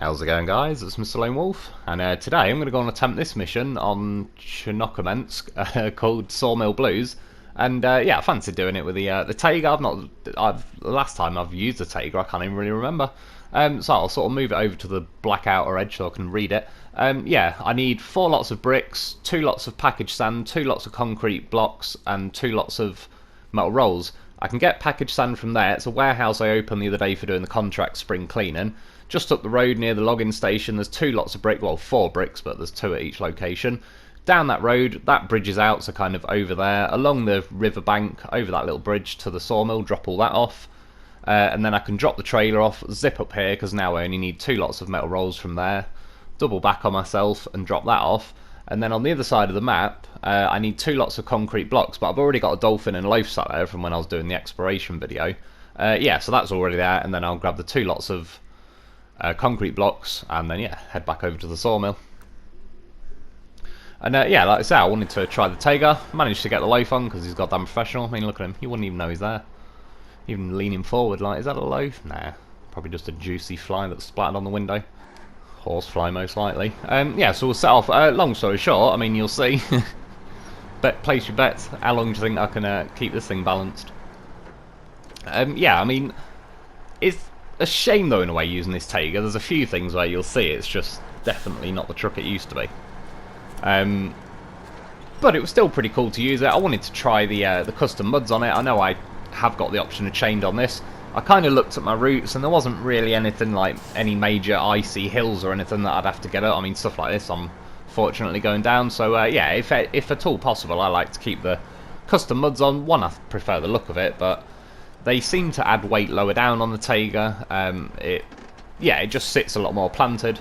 How's it going, guys? It's Mr. Lo4f, and today I'm going to go and attempt this mission on Chernokamensk called Sawmill Blues. And yeah, I fancied doing it with the Tayga. The last time I've used the Tayga, I can't even really remember. So I'll sort of move it over to the black outer edge so I can read it. Yeah, I need 4 lots of bricks, 2 lots of packaged sand, 2 lots of concrete blocks, and 2 lots of metal rolls. I can get packaged sand from there. It's a warehouse I opened the other day for doing the contract spring cleaning. Just up the road near the logging station, there's 2 lots of brick, well 4 bricks, but there's 2 at each location. Down that road, that bridge is out, so kind of over there, along the river bank, over that little bridge to the sawmill, drop all that off. And then I can drop the trailer off, zip up here, because now I only need 2 lots of metal rolls from there, double back on myself and drop that off. And then on the other side of the map, I need 2 lots of concrete blocks, but I've already got a dolphin and loaf sat there from when I was doing the exploration video. Yeah, so that's already there, and then I'll grab the 2 lots of concrete blocks, and then yeah, head back over to the sawmill. And yeah, like I said, I wanted to try the Tayga. Managed to get the loaf on because he's goddamn professional. I mean, look at him, you wouldn't even know he's there. Even leaning forward, like, is that a loaf? Nah, probably just a juicy fly that's splattered on the window. Horsefly, most likely. Yeah, so we'll set off. Long story short, I mean, you'll see. Place your bets. How long do you think I can keep this thing balanced? Yeah, I mean, it's a shame though in a way using this Tayga. There's a few things where you'll see it's just definitely not the truck it used to be. But it was still pretty cool to use it. I wanted to try the custom muds on it. I know I have got the option of chained on this. I kind of looked at my routes and there wasn't really anything like any major icy hills or anything that I'd have to get up. I mean, stuff like this I'm fortunately going down. So yeah, if at all possible, I like to keep the custom muds on. One, I prefer the look of it, but they seem to add weight lower down on the Tayga. Yeah, it just sits a lot more planted.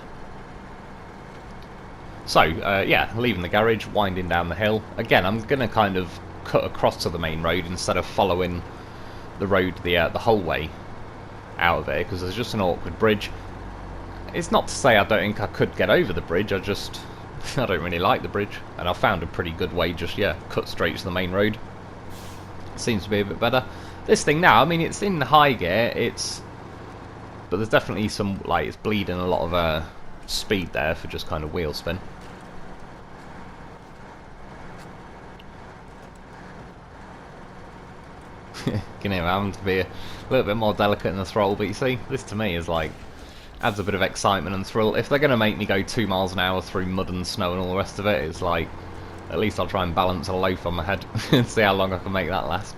So, yeah, leaving the garage, winding down the hill. Again, I'm going to kind of cut across to the main road instead of following the road the whole way out of it, because there's just an awkward bridge. It's not to say I don't think I could get over the bridge, I don't really like the bridge. And I found a pretty good way, just, yeah, cut straight to the main road. Seems to be a bit better. This thing now, I mean, it's in high gear, but there's definitely some, like, it's bleeding a lot of speed there for just kind of wheel spin. You know, having to be a little bit more delicate in the throttle, but you see, this to me is like, adds a bit of excitement and thrill. If they're going to make me go 2 miles an hour through mud and snow and all the rest of it, it's like, at least I'll try and balance a loaf on my head and see how long I can make that last.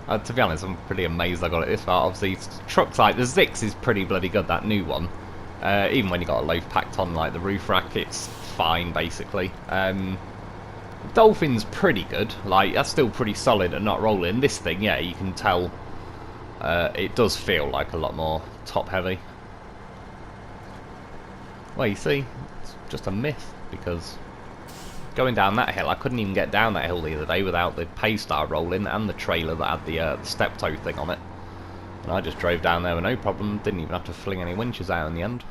To be honest, I'm pretty amazed I got it this far. Obviously, trucks like the Zix is pretty bloody good, that new one. Even when you got a loaf packed on like the roof rack, it's fine basically. Dolphin's pretty good, like that's still pretty solid and not rolling. This thing, yeah, you can tell it does feel like a lot more top heavy. Well, you see, it's just a myth, because going down that hill, I couldn't even get down that hill the other day without the Paystar rolling and the trailer that had the step toe thing on it. And I just drove down there with no problem, didn't even have to fling any winches out in the end.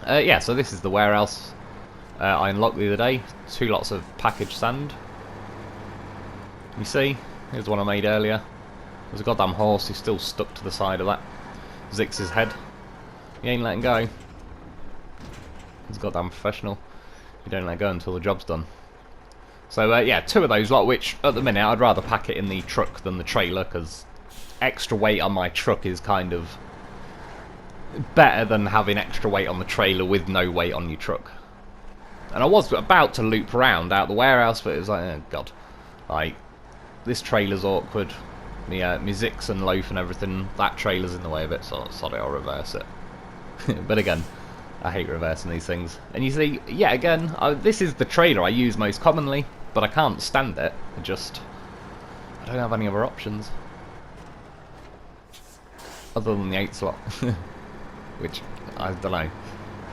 Yeah, so this is the warehouse I unlocked the other day. 2 lots of packaged sand. You see, here's the one I made earlier. There's a goddamn horse who's still stuck to the side of that Zix's head. He ain't letting go. He's goddamn professional. You don't let go until the job's done. So yeah, 2 of those lot, which at the minute I'd rather pack it in the truck than the trailer, because extra weight on my truck is kind of better than having extra weight on the trailer with no weight on your truck. And I was about to loop around out the warehouse, but it was like, oh god, like, this trailer's awkward. My Zix and loaf and everything, that trailer's in the way of it, so sorry, I'll reverse it. But again, I hate reversing these things. And you see, yeah, again, this is the trailer I use most commonly, but I can't stand it. I don't have any other options. Other than the 8 slot. Which, I don't know.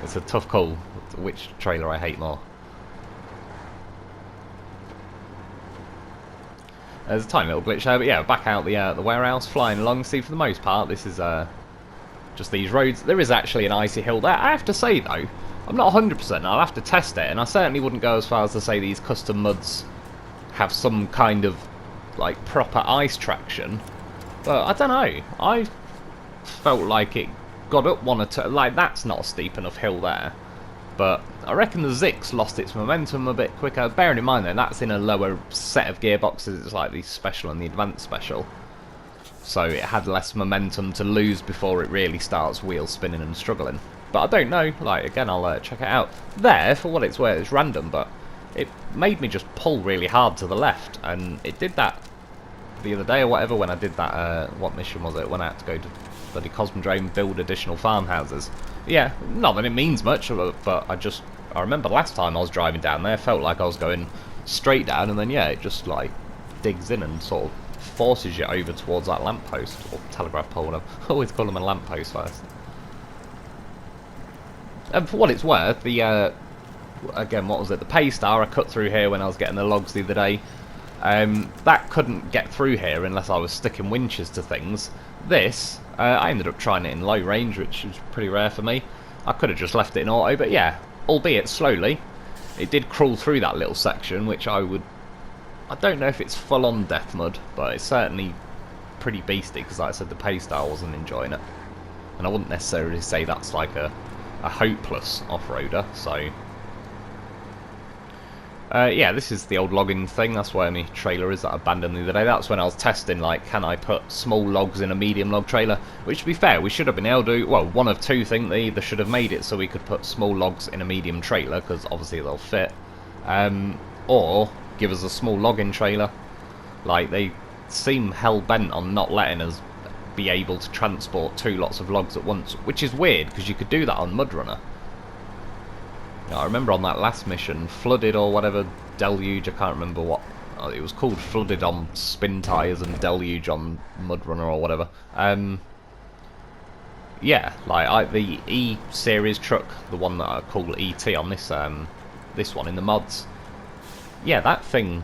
It's a tough call, which trailer I hate more. There's a tiny little glitch there, but yeah, back out the warehouse, flying along. See, for the most part, this is just these roads. There is actually an icy hill there. I have to say, though, I'm not 100%, I'll have to test it, and I certainly wouldn't go as far as to say these custom muds have some kind of, like, proper ice traction. But, I don't know, I felt like it got up one or two, like that's not a steep enough hill there. But I reckon the Zix lost its momentum a bit quicker. Bearing in mind though, that's in a lower set of gearboxes. It's like the special and the advanced special. So it had less momentum to lose before it really starts wheel spinning and struggling. But I don't know, like again I'll check it out. There, for what it's worth, it's random, but it made me just pull really hard to the left. And it did that the other day or whatever when I did that, what mission was it? When I had to go to bloody Cosmodrome and build additional farmhouses. Yeah, not that it means much, but I remember last time I was driving down there, felt like I was going straight down, and then yeah, it just like digs in and sort of forces you over towards that lamppost, or telegraph pole, whatever. I always call them a lamppost first. And for what it's worth, the, again, what was it, the Paystar I cut through here when I was getting the logs the other day, that couldn't get through here unless I was sticking winches to things. This, I ended up trying it in low range, which was pretty rare for me. I could have just left it in auto, but yeah, albeit slowly, it did crawl through that little section, which I don't know if it's full-on death mud, but it's certainly pretty beastly, because like I said, the Paystar wasn't enjoying it. And I wouldn't necessarily say that's like a hopeless off-roader, so... yeah, this is the old logging thing. That's where my trailer is that I abandoned the other day. That's when I was testing, like, can I put small logs in a medium log trailer? Which, to be fair, we should have been able to. Well, one of two things. They either should have made it so we could put small logs in a medium trailer, because obviously they'll fit, or give us a small logging trailer. Like, they seem hell-bent on not letting us be able to transport 2 lots of logs at once, which is weird, because you could do that on MudRunner. I remember on that last mission, Flooded or whatever, Deluge, I can't remember what, it was called Flooded on Spin Tyres and Deluge on MudRunner or whatever. Yeah, like the E-series truck, the one that I call ET on this this one in the mods, yeah, that thing,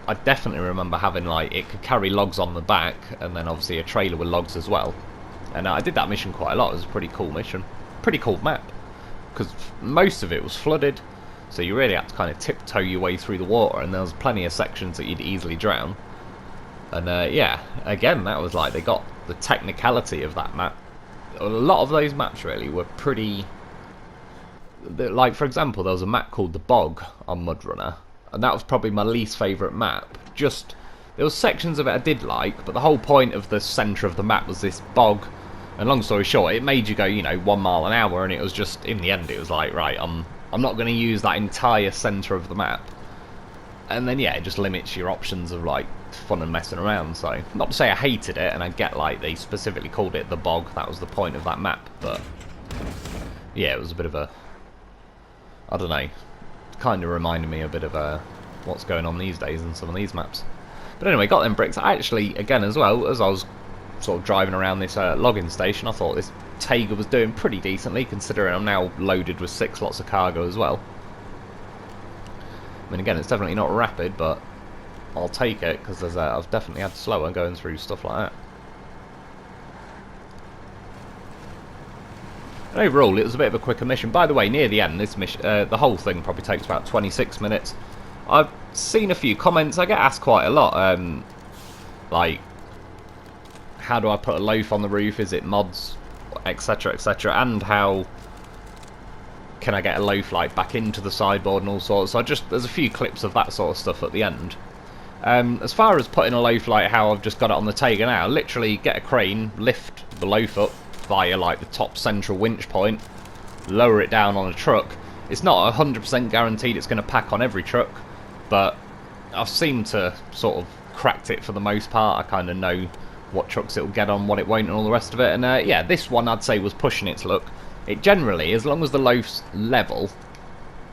I definitely remember having, like, it could carry logs on the back, and then obviously a trailer with logs as well. And I did that mission quite a lot. It was a pretty cool mission, pretty cool map. Because most of it was flooded, so you really had to kind of tiptoe your way through the water, and there was plenty of sections that you'd easily drown. And yeah, again, that was like, they got the technicality of that map. A lot of those maps really were pretty... Like, for example, there was a map called The Bog on MudRunner, and that was probably my least favourite map. Just, there was sections of it I did like, but the whole point of the centre of the map was this bog. And long story short, it made you go, you know, 1 mile an hour, and it was just, in the end, it was like, right, I'm not going to use that entire centre of the map. And then, yeah, it just limits your options of, like, fun and messing around. So, not to say I hated it, and I get, like, they specifically called it the bog, that was the point of that map, but, yeah, it was a bit of a, I don't know, kind of reminded me a bit of what's going on these days in some of these maps. But anyway, got them bricks. I actually, again, as well, as I was sort of driving around this logging station, I thought this Tayga was doing pretty decently, considering I'm now loaded with 6 lots of cargo as well. I mean, again, it's definitely not rapid, but I'll take it, because I've definitely had slower going through stuff like that. And overall, it was a bit of a quicker mission. By the way, near the end, this mission, the whole thing probably takes about 26 minutes. I've seen a few comments. I get asked quite a lot, like, how do I put a loaf on the roof? Is it mods, etc., etc., and how can I get a loaf, like, back into the sideboard and all sorts. So there's a few clips of that sort of stuff at the end. As far as putting a loaf, like how I've just got it on the Tayga now, literally get a crane, lift the loaf up via, like, the top central winch point, lower it down on a truck. It's not 100% guaranteed it's going to pack on every truck, but I've seemed to sort of cracked it for the most part. I kind of know what trucks it'll get on, what it won't, and all the rest of it. And yeah, this one I'd say was pushing its luck. It generally, as long as the loaf's level,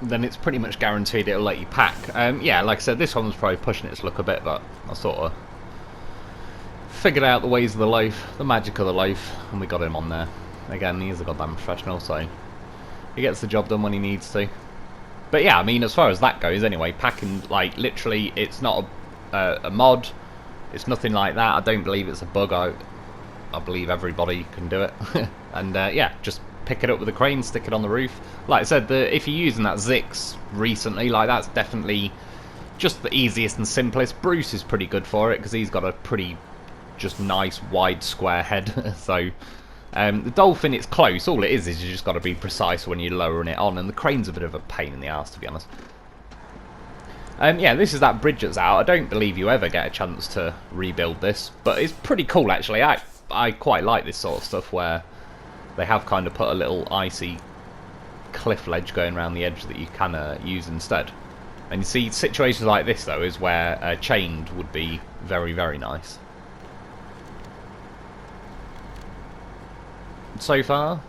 then it's pretty much guaranteed it'll let you pack. Yeah, like I said, this one was probably pushing its luck a bit, but I sort of figured out the ways of the loaf, the magic of the loaf, and we got him on there. Again, he's a goddamn professional, so he gets the job done when he needs to. But yeah, I mean, as far as that goes anyway, packing, like, literally, it's not a mod. It's nothing like that. I don't believe it's a bug. I believe everybody can do it. And yeah, just pick it up with a crane, stick it on the roof. Like I said, if you're using that Zix recently, like, that's definitely just the easiest and simplest. Bruce is pretty good for it, because he's got a pretty just nice wide square head. So The Dolphin, it's close. All it is you just got to be precise when you're lowering it on, and the crane's a bit of a pain in the arse, to be honest. Yeah, this is that bridge that's out. I don't believe you ever get a chance to rebuild this, but it's pretty cool, actually. I quite like this sort of stuff where they have kind of put a little icy cliff ledge going around the edge that you can use instead. And you see, situations like this, though, is where chained would be very, very nice. So far,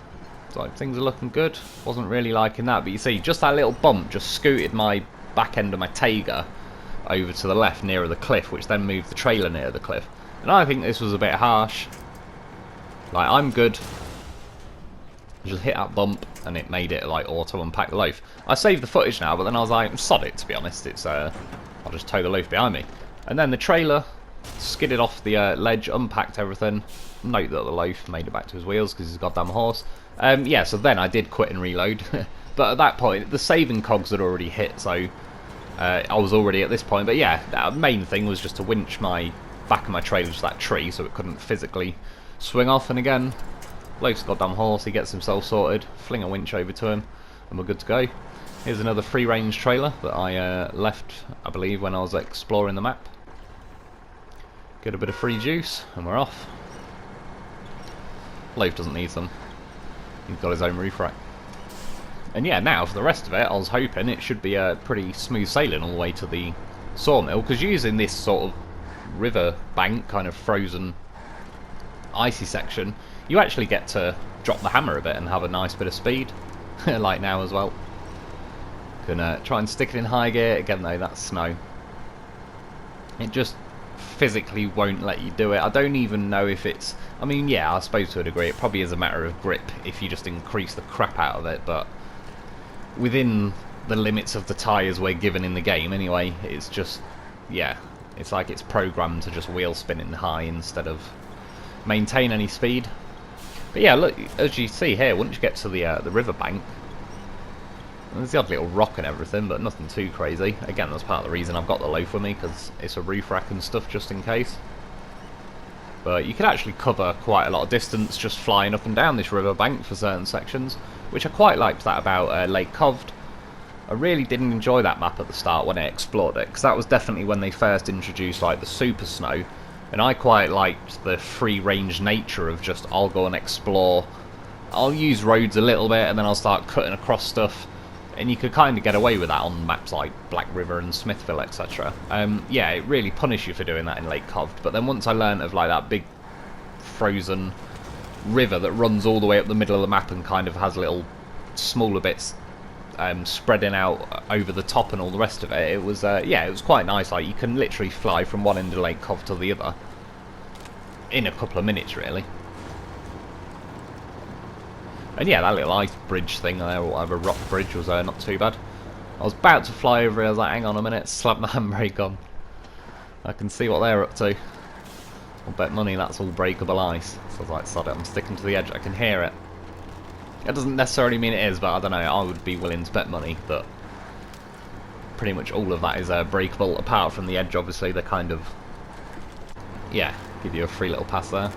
it's like things are looking good. Wasn't really liking that, but you see, just that little bump just scooted my back end of my Tayga over to the left nearer the cliff, which then moved the trailer near the cliff. And I think this was a bit harsh. Like, I'm good. Just hit that bump and it made it like auto unpack the loaf. I saved the footage now, but then I was like, sod it, to be honest. It's I'll just tow the loaf behind me. And then the trailer skidded off the ledge, unpacked everything. Note that the loaf made it back to his wheels because he's a goddamn horse. Yeah, so then I did quit and reload. But at that point, the saving cogs had already hit, so I was already at this point. But yeah, the main thing was just to winch my back of my trailer to that tree so it couldn't physically swing off. And again, Loaf's a goddamn horse, he gets himself sorted, fling a winch over to him, and we're good to go. Here's another free-range trailer that I left, I believe, when I was exploring the map. Get a bit of free juice, and we're off. Lo4f doesn't need some. He's got his own roof rack. And yeah, now for the rest of it, I was hoping it should be a pretty smooth sailing all the way to the Sawmill, because using this sort of river bank, kind of frozen, icy section, you actually get to drop the hammer a bit and have a nice bit of speed, like now as well. Can try and stick it in high gear, again though, that's snow. It just physically won't let you do it. I don't even know if it's... I mean, yeah, I suppose to a degree it probably is a matter of grip if you just increase the crap out of it, but within the limits of the tyres we're given in the game anyway, it's just, yeah, it's like it's programmed to just wheel spin in high instead of maintain any speed. But yeah, look, as you see here, once you get to the river bank, there's the odd little rock and everything, but nothing too crazy. Again, that's part of the reason I've got the Lo4f with me, because it's a roof rack and stuff just in case. But you can actually cover quite a lot of distance just flying up and down this river bank for certain sections, which I quite liked that about Lo4f. I really didn't enjoy that map at the start when I explored it, because that was definitely when they first introduced like the super snow. And I quite liked the free-range nature of just, I'll go and explore, I'll use roads a little bit, and then I'll start cutting across stuff. And you could kind of get away with that on maps like Black River and Smithville, etc. Yeah, it really punished you for doing that in Lo4f. But then once I learned of like that big frozen river that runs all the way up the middle of the map and kind of has little smaller bits spreading out over the top and all the rest of it, it was yeah, it was quite nice. Like, you can literally fly from one end of Lo4f to the other in a couple of minutes, really. And yeah, that little ice bridge thing there, or whatever, rock bridge, was not too bad. I was about to fly over it, I was like, hang on a minute, slap the handbrake on. I can see what they're up to. I'll bet money that's all breakable ice. So I was like, sod it, I'm sticking to the edge, I can hear it. That doesn't necessarily mean it is, but I don't know, I would be willing to bet money that pretty much all of that is breakable, apart from the edge, obviously. They're kind of, yeah, give you a free little pass there.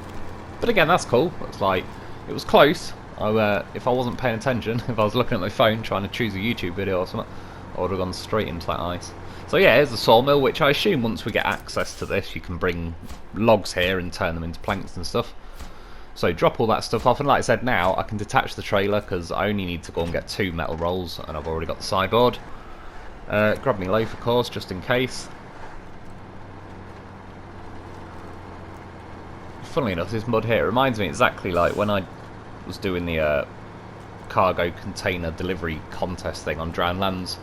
But again, that's cool. It's like, it was close. If I wasn't paying attention, if I was looking at my phone trying to choose a YouTube video or something, I would have gone straight into that ice. So yeah, here's the Sawmill, which I assume once we get access to this, you can bring logs here and turn them into planks and stuff. So drop all that stuff off, and like I said, now I can detach the trailer because I only need to go and get 2 metal rolls, and I've already got the sideboard. Grab me Lo4f, of course, just in case. Funnily enough, this mud here reminds me exactly like when I was doing the cargo container delivery contest thing on Drowned Lands.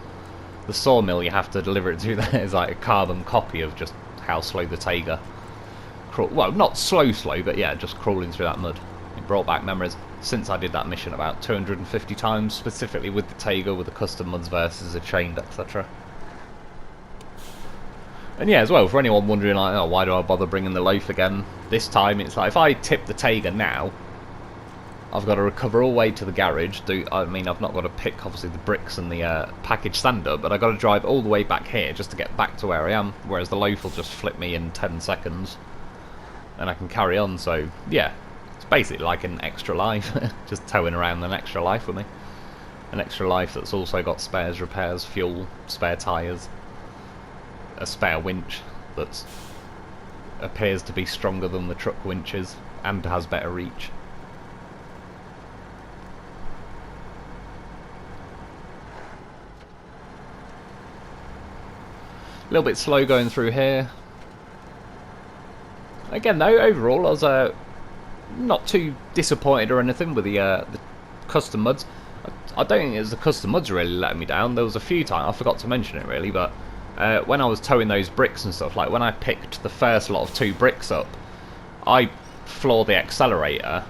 The Sawmill you have to deliver it to there is like a carbon copy of just how slow the Tayga crawl. Well, not slow, but yeah, just crawling through that mud. It brought back memories since I did that mission about 250 times, specifically with the Tayga, with the custom muds versus a chained, etc. And yeah, as well, for anyone wondering like, oh, why do I bother bringing the Lo4f again? This time it's like, if I tip the Tayga now, I've got to recover all the way to the garage. I mean, I've not got to pick, obviously, the bricks and the package stand up, but I've got to drive all the way back here just to get back to where I am, whereas the Lo4f will just flip me in 10 seconds, and I can carry on. So, yeah, it's basically like an extra life, just towing around an extra life with me. An extra life that's also got spares, repairs, fuel, spare tyres, a spare winch that appears to be stronger than the truck winches and has better reach. A little bit slow going through here. Again though, overall I was not too disappointed or anything with the custom muds. I don't think it was the custom muds really letting me down. There was a few times, I forgot to mention it really, but when I was towing those bricks and stuff, like when I picked the first lot of 2 bricks up, I floor the accelerator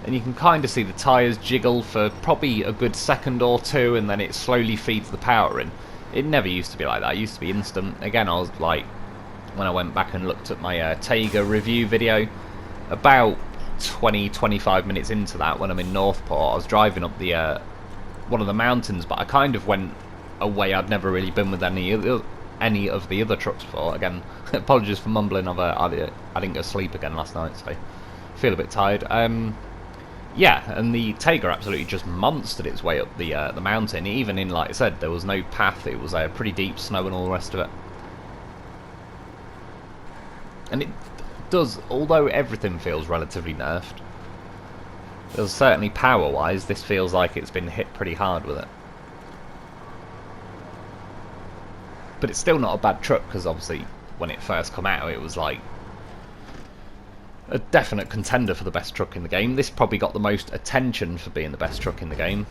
and you can kind of see the tyres jiggle for probably a good second or 2 and then it slowly feeds the power in. It never used to be like that, it used to be instant. Again, I was like, when I went back and looked at my Tayga review video, about 20-25 minutes into that, when I'm in Northport, I was driving up the one of the mountains, but I kind of went a way I'd never really been with any of the other trucks before. Again, apologies for mumbling, I didn't go to sleep again last night, so I feel a bit tired. Yeah, and the Tayga absolutely just monstered its way up the mountain. Even in, like I said, there was no path. It was pretty deep snow and all the rest of it. And it does, although everything feels relatively nerfed, there's certainly power-wise, this feels like it's been hit pretty hard with it. But it's still not a bad truck, because obviously when it first come out, it was like a definite contender for the best truck in the game. This probably got the most attention for being the best truck in the game.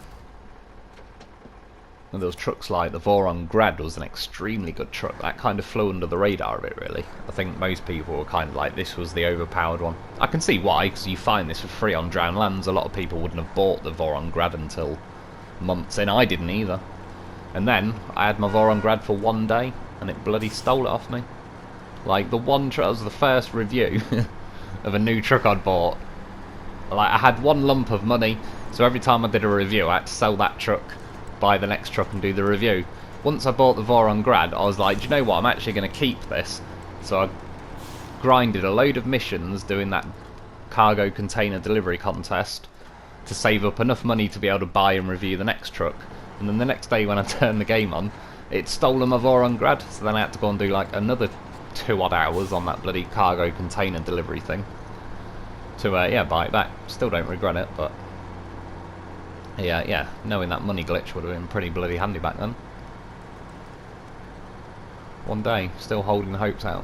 And those trucks like the Lo4f Grad was an extremely good truck. That kind of flew under the radar a bit, really. I think most people were kind of like, this was the overpowered one. I can see why, because you find this for free on Drowned Lands. A lot of people wouldn't have bought the Lo4f Grad until months in. I didn't either. And then I had my Lo4f Grad for 1 day, and it bloody stole it off me. Like, the one truck, that was the first review of a new truck I'd bought. Like, I had 1 lump of money, so every time I did a review I had to sell that truck, buy the next truck and do the review. Once I bought the Lo4f Grad, I was like, do you know what, I'm actually going to keep this. So I grinded a load of missions doing that cargo container delivery contest to save up enough money to be able to buy and review the next truck. And then the next day when I turned the game on, it stolen my Lo4f Grad, so then I had to go and do like another 2 odd hours on that bloody cargo container delivery thing to yeah, buy it back. Still don't regret it, but yeah, knowing that money glitch would have been pretty bloody handy back then. 1 day, still holding hopes out.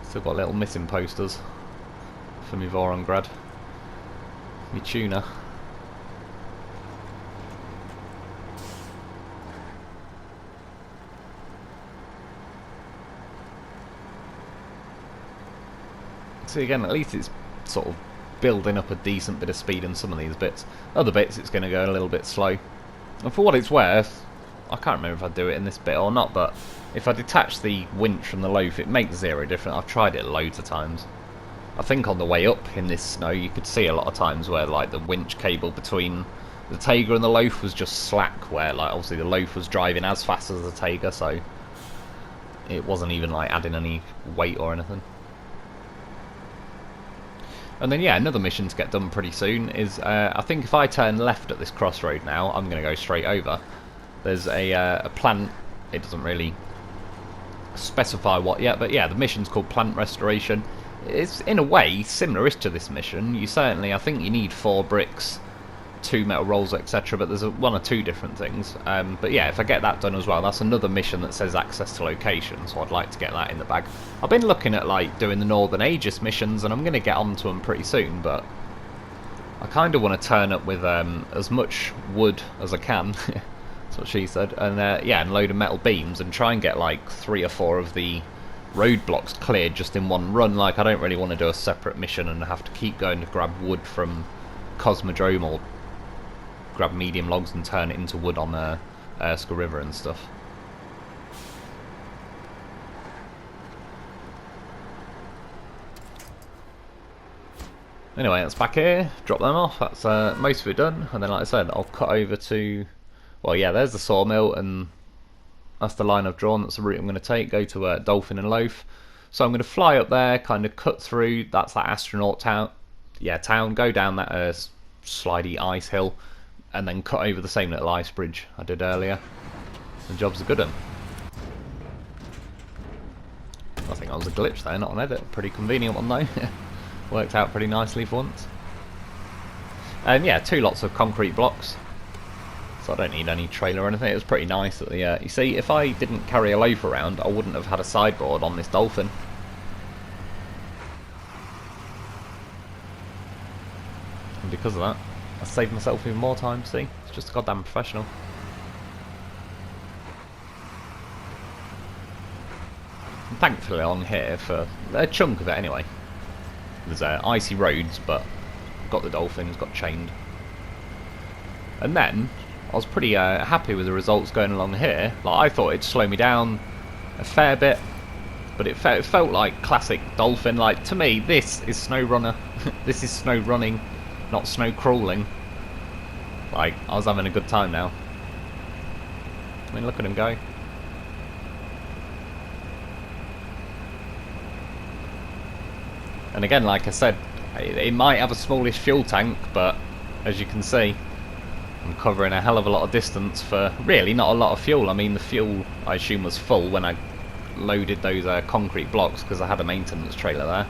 Still got little missing posters for me Lo4f Grad. Me tuner. See, again, at least it's sort of building up a decent bit of speed in some of these bits. Other bits it's going to go a little bit slow. And for what it's worth, I can't remember if I do it in this bit or not, but if I detach the winch from the loaf, it makes 0 difference. I've tried it loads of times. I think on the way up in this snow, you could see a lot of times where like the winch cable between the Tayga and the loaf was just slack, where like obviously the loaf was driving as fast as the Tayga, so it wasn't even like adding any weight or anything. And then yeah, another mission to get done pretty soon is, I think if I turn left at this crossroad now, I'm going to go straight over. There's a plant, it doesn't really specify what yet, but yeah, the mission's called Plant Restoration. It's in a way similar-ish to this mission. You certainly, I think you need 4 bricks, 2 metal rolls, etc., but there's 1 or 2 different things. But yeah, if I get that done as well, that's another mission that says access to location, so I'd like to get that in the bag. I've been looking at like doing the Northern Aegis missions, and I'm going to get onto them pretty soon, but I kind of want to turn up with as much wood as I can, that's what she said, and yeah, and load of metal beams, and try and get like 3 or 4 of the roadblocks cleared just in one run. Like, I don't really want to do a separate mission and have to keep going to grab wood from Cosmodrome or grab medium logs and turn it into wood on Erskine River and stuff. Anyway, that's back here, drop them off, that's most of it done, and then like I said, I'll cut over to, well yeah, there's the Sawmill, and that's the line I've drawn, that's the route I'm going to take, go to Dolphin and Loaf. So I'm going to fly up there, kind of cut through, that's that astronaut town. yeah, town, go down that slidey ice hill, and then cut over the same little ice bridge I did earlier. The job's a good one. I think that was a glitch there, not an edit. Pretty convenient one though. Worked out pretty nicely for once. And yeah, 2 lots of concrete blocks. So I don't need any trailer or anything. It was pretty nice that the you see, if I didn't carry a loaf around, I wouldn't have had a sideboard on this Dolphin. And because of that, I saved myself even more time, see? It's just a goddamn professional. And thankfully along here, for a chunk of it anyway, there's icy roads, but got the Dolphins, got chained. And then I was pretty happy with the results going along here. Like, I thought it'd slow me down a fair bit, but it felt like classic Dolphin. Like, to me, this is SnowRunner. This is snow running, not snow crawling. Like, I was having a good time now. I mean, look at him go. And again, like I said, it might have a smallish fuel tank, but as you can see, I'm covering a hell of a lot of distance for really not a lot of fuel. I mean, the fuel, I assume, was full when I loaded those concrete blocks, because I had a maintenance trailer there.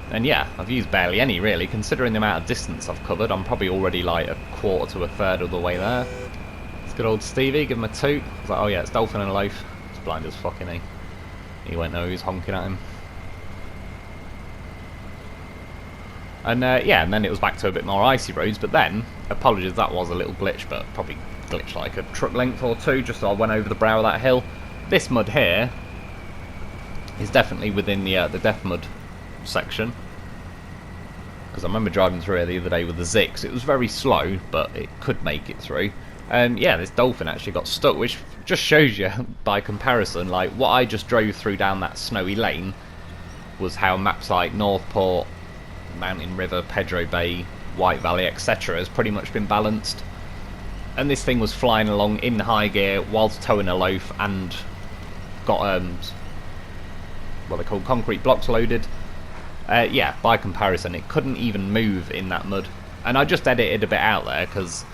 And yeah, I've used barely any, really. Considering the amount of distance I've covered, I'm probably already like a quarter to a third of the way there. It's good old Stevie, give him a toot. I was like, oh yeah, it's Dolphin and a loaf. It's blind as fucking he won't know who's honking at him. And yeah, and then it was back to a bit more icy roads, but then, apologies, that was a little glitch, but probably glitched like a truck length or two, just so I went over the brow of that hill. This mud here is definitely within the death mud section, because I remember driving through here the other day with the Zix. It was very slow, but it could make it through. And yeah, this Dolphin actually got stuck, which just shows you, by comparison, like, what I just drove through down that snowy lane was how maps like Northport, Mountain River, Pedro Bay, White Valley, etc. has pretty much been balanced. And this thing was flying along in high gear whilst towing a loaf and got what they call concrete blocks loaded. Yeah, by comparison, it couldn't even move in that mud. And I just edited a bit out there because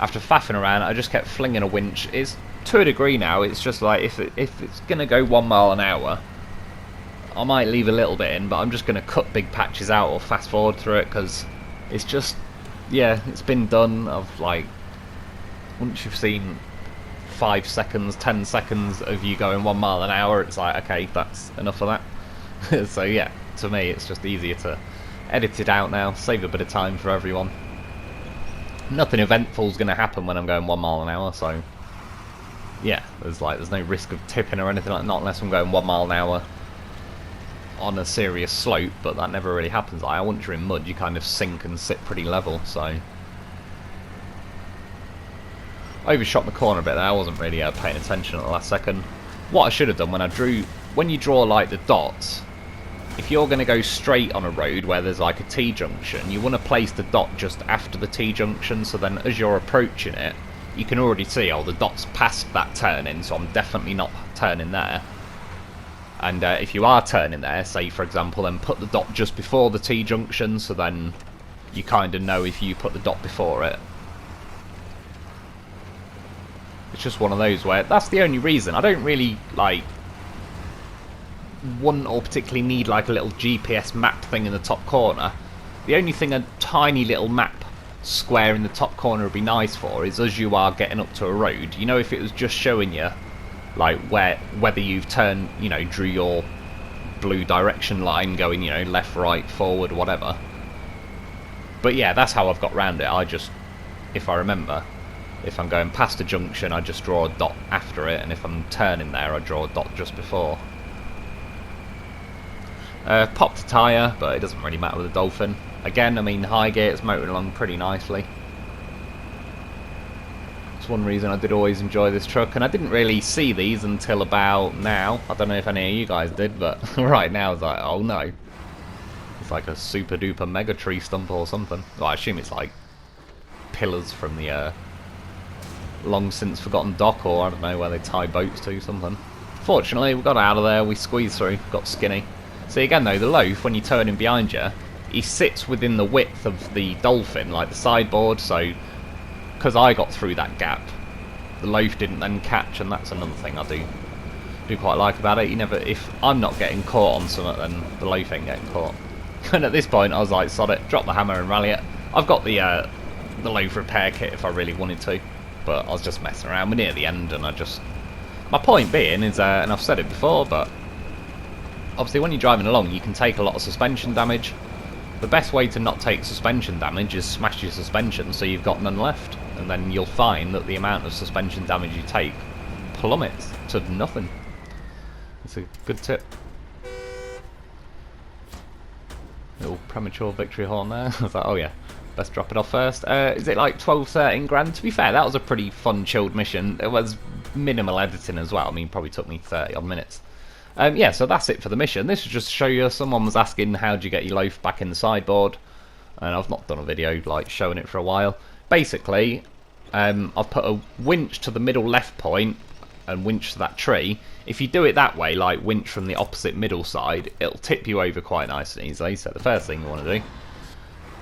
after faffing around, I just kept flinging a winch. It's to a degree now. It's just like if it's gonna go 1 mile an hour, I might leave a little bit in, but I'm just going to cut big patches out or fast forward through it, because it's just, yeah, it's been done. Of like, once you've seen 5 seconds, 10 seconds of you going 1 mile an hour, it's like, okay, that's enough of that. So yeah, to me it's just easier to edit it out now, save a bit of time for everyone. Nothing eventful is going to happen when I'm going 1 mile an hour, so yeah, there's no risk of tipping or anything like that, not unless I'm going 1 mile an hour on a serious slope, but that never really happens. Like, once you're in mud, you kind of sink and sit pretty level, so overshot the corner a bit there. I wasn't really paying attention at the last second. What I should have done when you draw like the dots, if you're going to go straight on a road where there's like a T-junction, you want to place the dot just after the T-junction, so then as you're approaching it, you can already see, oh, the dot's past that turning, so I'm definitely not turning there. And if you are turning there, say for example, then put the dot just before the T-junction, so then you kind of know if you put the dot before it. It's just one of those where that's the only reason. I don't really like want or particularly need like a little GPS map thing in the top corner. The only thing a tiny little map square in the top corner would be nice for is as you are getting up to a road. You know, if it was just showing you like whether you've turned, you know, drew your blue direction line going, you know, left, right, forward, whatever. But yeah, that's how I've got round it. I just, if I remember, if I'm going past a junction, I just draw a dot after it, and if I'm turning there, I draw a dot just before. Popped a tyre, but it doesn't really matter with a Dolphin. Again, I mean, high gear, it's motoring along pretty nicely. It's one reason I did always enjoy this truck, and I didn't really see these until about now. I don't know if any of you guys did, but right now it's like, oh no. It's like a super duper mega tree stump or something. Well, I assume it's like pillars from the long since forgotten dock, or I don't know where they tie boats to, something. Fortunately, we got out of there, we squeezed through, got skinny. See, again though, the loaf, when you turn in behind you, he sits within the width of the dolphin, like the sideboard, so because I got through that gap, the loaf didn't then catch, and that's another thing I do quite like about it. You never, if I'm not getting caught on something, then the loaf ain't getting caught. And at this point I was like, sod it, drop the hammer and rally it. I've got the loaf repair kit if I really wanted to, but I was just messing around. We're near the end, and my point being is, and I've said it before, but obviously when you're driving along you can take a lot of suspension damage. The best way to not take suspension damage is smash your suspension so you've got none left, and then you'll find that the amount of suspension damage you take plummets to nothing. It's a good tip. Little premature victory horn there. I was like, oh yeah, best drop it off first. Is it like 12, 13 grand? To be fair, that was a pretty fun, chilled mission. It was minimal editing as well. I mean, probably took me 30 odd minutes. Yeah, so that's it for the mission. This is just to show you, someone was asking how do you get your loaf back in the sideboard, and I've not done a video like showing it for a while. Basically, I've put a winch to the middle left point and winch to that tree. If you do it that way, like winch from the opposite middle side, it'll tip you over quite nice and easily. So the first thing you want to do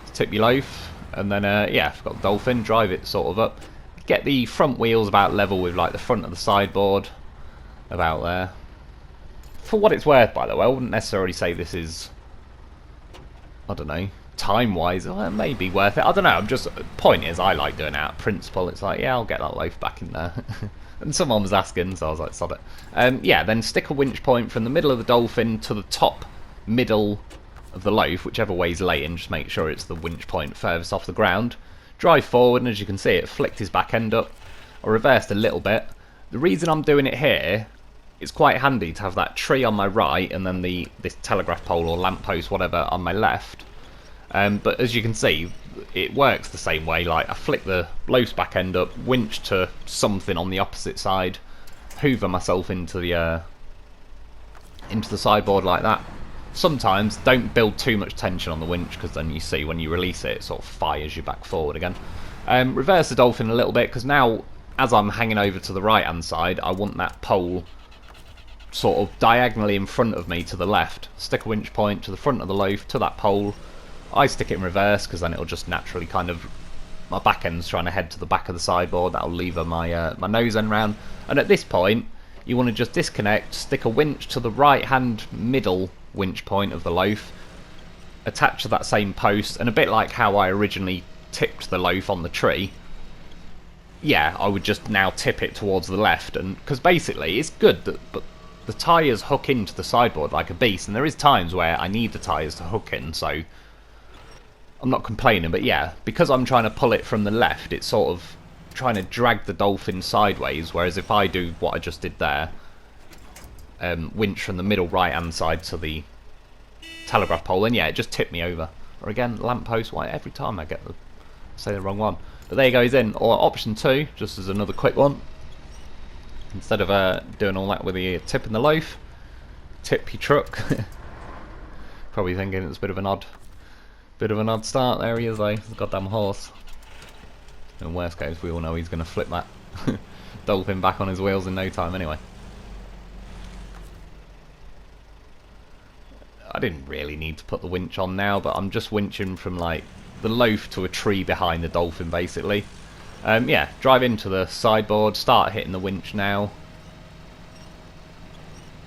is tip your loaf, and then yeah, if you've got the dolphin, drive it sort of up. Get the front wheels about level with like the front of the sideboard, about there. For what it's worth, by the way, I wouldn't necessarily say this is, I don't know, time-wise, well, it may be worth it. I don't know, I'm just, point is, I like doing it out of principle. It's like, yeah, I'll get that loaf back in there. And someone was asking, so I was like, sod it. Yeah, then stick a winch point from the middle of the dolphin to the top middle of the loaf, whichever way's laying, just make sure it's the winch point furthest off the ground. Drive forward, and as you can see, it flicked his back end up. I reversed a little bit. The reason I'm doing it here, it's quite handy to have that tree on my right, and then this telegraph pole or lamp post, whatever, on my left. But as you can see, it works the same way. Like, I flick the loaf's back end up, winch to something on the opposite side, hoover myself into the sideboard like that. Sometimes don't build too much tension on the winch, because then you see when you release it, it sort of fires you back forward again. Reverse the dolphin a little bit, because now as I'm hanging over to the right hand side, I want that pole sort of diagonally in front of me to the left. Stick a winch point to the front of the loaf to that pole. I stick it in reverse because then it'll just naturally kind of, my back end's trying to head to the back of the sideboard. That'll lever my my nose end round. And at this point, you want to just disconnect, stick a winch to the right hand middle winch point of the loaf, attach to that same post, and a bit like how I originally tipped the loaf on the tree, yeah, I would just now tip it towards the left, and because basically it's good that, but the tyres hook into the sideboard like a beast, and there is times where I need the tyres to hook in, so I'm not complaining. But yeah, because I'm trying to pull it from the left, it's sort of trying to drag the dolphin sideways, whereas if I do what I just did there, winch from the middle right hand side to the telegraph pole, then yeah, it just tipped me over. Or again, lamppost, why every time I say the wrong one. But there you go, he's in. Or option 2, just as another quick one, instead of doing all that with the tipping the loaf, tip your truck. Probably thinking it's a bit of an odd start. There he is though, the goddamn horse. In worst case, we all know he's going to flip that dolphin back on his wheels in no time anyway. I didn't really need to put the winch on now, but I'm just winching from like the loaf to a tree behind the dolphin basically. Yeah, drive into the sideboard, start hitting the winch now.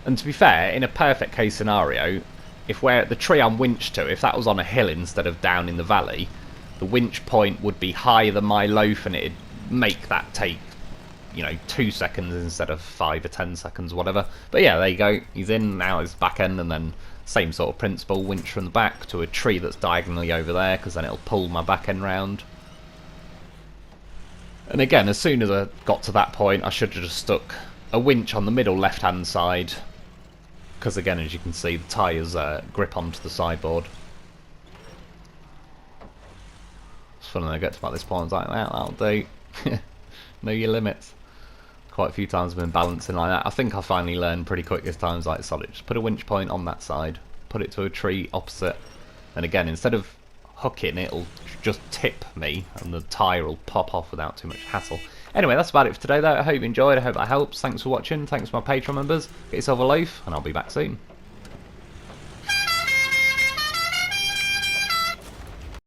And to be fair, in a perfect case scenario, if the tree I'm winched to, if that was on a hill instead of down in the valley, the winch point would be higher than my loaf, and it'd make that take, 2 seconds instead of 5 or 10 seconds, whatever. But yeah, there you go, he's in now, his back end, and then same sort of principle, winch from the back to a tree that's diagonally over there, because then it'll pull my back end round. And again, as soon as I got to that point, I should have just stuck a winch on the middle left hand side, because again, as you can see, the tyres grip onto the sideboard. It's funny when I get to about this point, I was like, well, that'll do. Know your limits. Quite a few times I've been balancing like that. I think I finally learned pretty quick this time, like, solid, just put a winch point on that side, put it to a tree opposite, and again, instead of hooking, it'll just tip me, and the tyre will pop off without too much hassle. Anyway, that's about it for today though. I hope you enjoyed, I hope that helps. Thanks for watching, thanks to my Patreon members. Get yourself a loaf, and I'll be back soon.